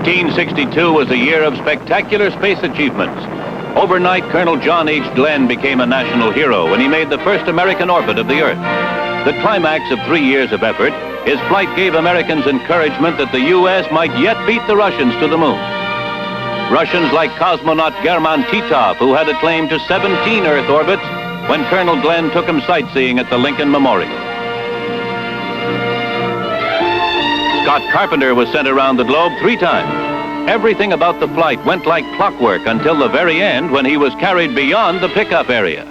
1962 was a year of spectacular space achievements. Overnight, Colonel John H. Glenn became a national hero when he made the first American orbit of the Earth. The climax of 3 years of effort, his flight gave Americans encouragement that the U.S. might yet beat the Russians to the moon. Russians like cosmonaut German Titov, who had acclaimed to 17 Earth orbits when Colonel Glenn took him sightseeing at the Lincoln Memorial. Scott Carpenter was sent around the globe 3 times. Everything about the flight went like clockwork until the very end, when he was carried beyond the pickup area.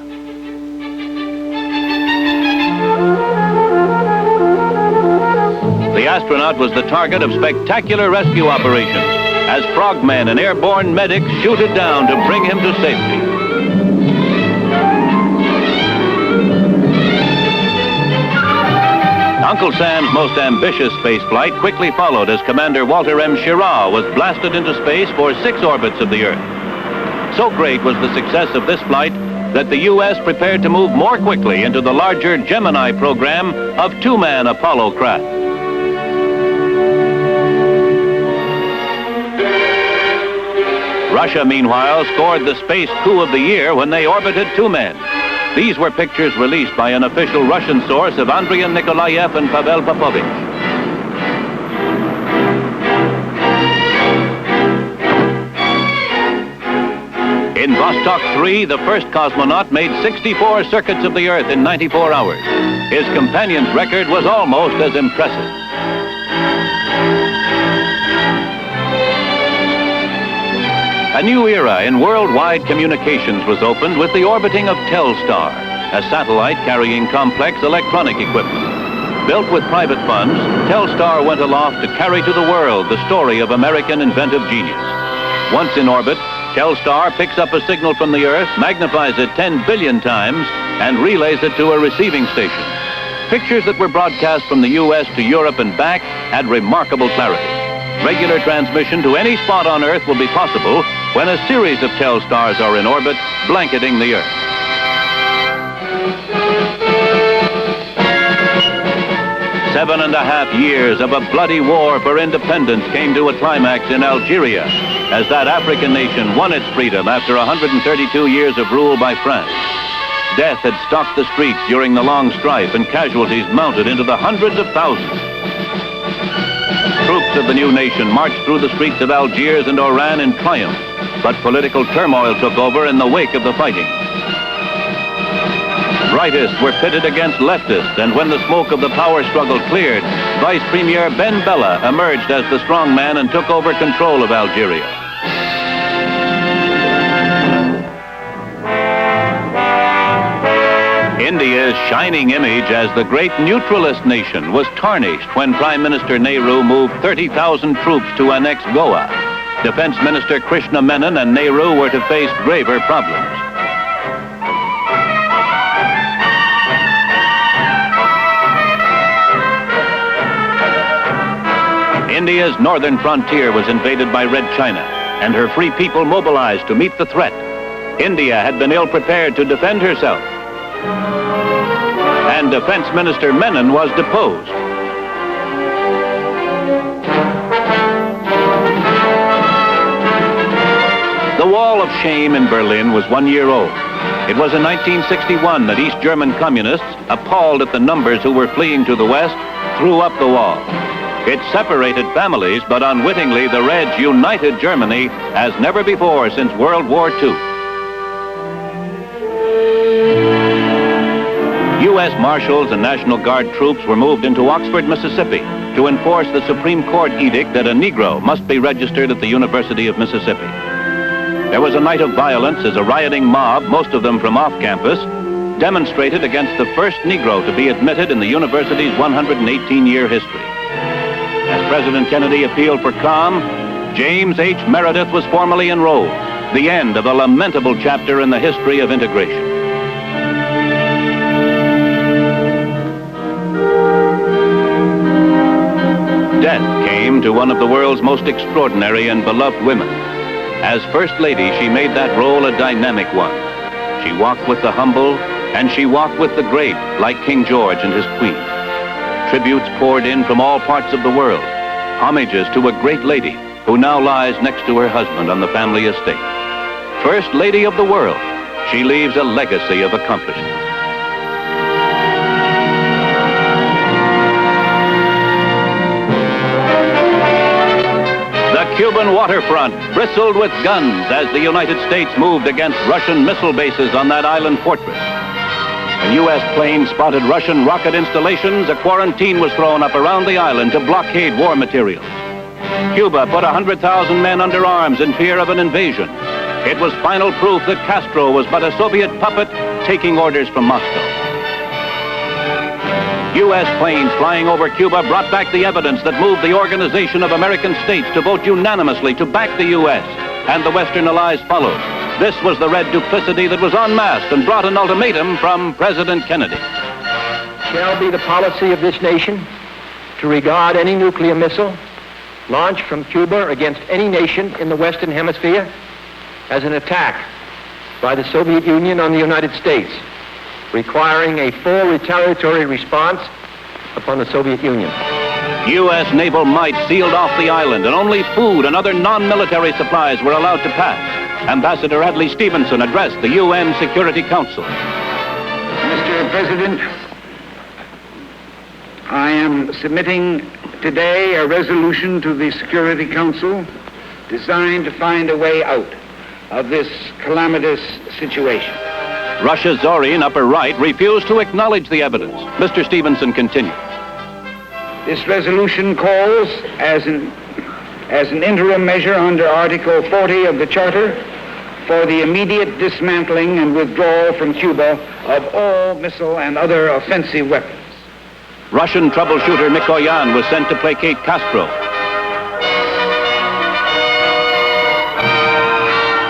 The astronaut was the target of spectacular rescue operations as frogmen and airborne medics shooted down to bring him to safety. Uncle Sam's most ambitious space flight quickly followed as Commander Walter M. Schirra was blasted into space for 6 orbits of the Earth. So great was the success of this flight that the U.S. prepared to move more quickly into the larger Gemini program of 2-man Apollo craft. Russia, meanwhile, scored the space coup of the year when they orbited 2 men. These were pictures released by an official Russian source of Andriy Nikolaev and Pavel Popovich. In Vostok 3, the first cosmonaut made 64 circuits of the Earth in 94 hours. His companion's record was almost as impressive. A new era in worldwide communications was opened with the orbiting of Telstar, a satellite carrying complex electronic equipment. Built with private funds, Telstar went aloft to carry to the world the story of American inventive genius. Once in orbit, Telstar picks up a signal from the Earth, magnifies it 10 billion times, and relays it to a receiving station. Pictures that were broadcast from the U.S. to Europe and back had remarkable clarity. Regular transmission to any spot on Earth will be possible when a series of Telstars are in orbit, blanketing the Earth. Seven and a half years of a bloody war for independence came to a climax in Algeria as that African nation won its freedom after 132 years of rule by France. Death had stalked the streets during the long strife, and casualties mounted into the hundreds of thousands. Troops of the new nation marched through the streets of Algiers and Oran in triumph, but political turmoil took over in the wake of the fighting. Rightists were pitted against leftists, and when the smoke of the power struggle cleared, Vice Premier Ben Bella emerged as the strong man and took over control of Algeria. India's shining image as the great neutralist nation was tarnished when Prime Minister Nehru moved 30,000 troops to annex Goa. Defense Minister Krishna Menon and Nehru were to face graver problems. India's northern frontier was invaded by Red China, and her free people mobilized to meet the threat. India had been ill-prepared to defend herself, and Defense Minister Menon was deposed. The Wall of Shame in Berlin was 1 year old. It was in 1961 that East German communists, appalled at the numbers who were fleeing to the West, threw up the wall. It separated families, but unwittingly the Reds united Germany as never before since World War II. U.S. Marshals and National Guard troops were moved into Oxford, Mississippi to enforce the Supreme Court edict that a Negro must be registered at the University of Mississippi. There was a night of violence as a rioting mob, most of them from off campus, demonstrated against the first Negro to be admitted in the university's 118-year history. As President Kennedy appealed for calm, James H. Meredith was formally enrolled, the end of a lamentable chapter in the history of integration. Death came to one of the world's most extraordinary and beloved women. As First Lady, she made that role a dynamic one. She walked with the humble, and she walked with the great, like King George and his queen. Tributes poured in from all parts of the world, homages to a great lady, who now lies next to her husband on the family estate. First Lady of the world, she leaves a legacy of accomplishment. The Cuban waterfront bristled with guns as the United States moved against Russian missile bases on that island fortress. When U.S. planes spotted Russian rocket installations, a quarantine was thrown up around the island to blockade war materials. Cuba put 100,000 men under arms in fear of an invasion. It was final proof that Castro was but a Soviet puppet taking orders from Moscow. U.S. planes flying over Cuba brought back the evidence that moved the Organization of American States to vote unanimously to back the U.S., and the Western allies followed. This was the red duplicity that was unmasked and brought an ultimatum from President Kennedy. Shall be the policy of this nation to regard any nuclear missile launched from Cuba against any nation in the Western Hemisphere as an attack by the Soviet Union on the United States, requiring a full retaliatory response upon the Soviet Union. U.S. naval might sealed off the island, and only food and other non-military supplies were allowed to pass. Ambassador Adlai Stevenson addressed the UN Security Council. Mr. President, I am submitting today a resolution to the Security Council designed to find a way out of this calamitous situation. Russia's Zorin, upper right, refused to acknowledge the evidence. Mr. Stevenson continued. This resolution calls as an interim measure under Article 40 of the Charter for the immediate dismantling and withdrawal from Cuba of all missile and other offensive weapons. Russian troubleshooter Mikoyan was sent to placate Castro.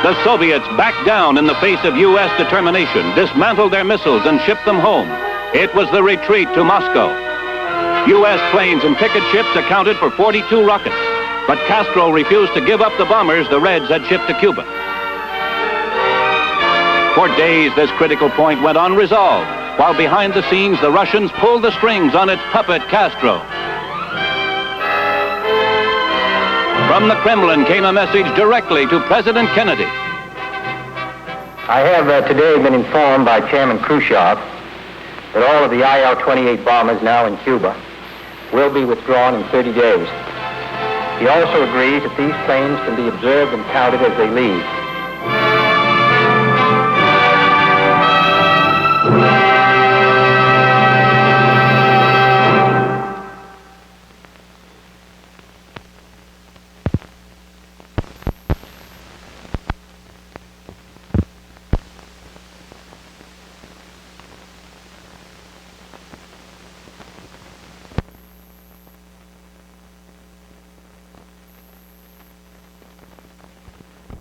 The Soviets backed down in the face of U.S. determination, dismantled their missiles, and shipped them home. It was the retreat to Moscow. U.S. planes and picket ships accounted for 42 rockets, but Castro refused to give up the bombers the Reds had shipped to Cuba. For days, this critical point went unresolved, while behind the scenes, the Russians pulled the strings on its puppet, Castro. From the Kremlin came a message directly to President Kennedy. I have today been informed by Chairman Khrushchev that all of the IL-28 bombers now in Cuba will be withdrawn in 30 days. He also agrees that these planes can be observed and counted as they leave.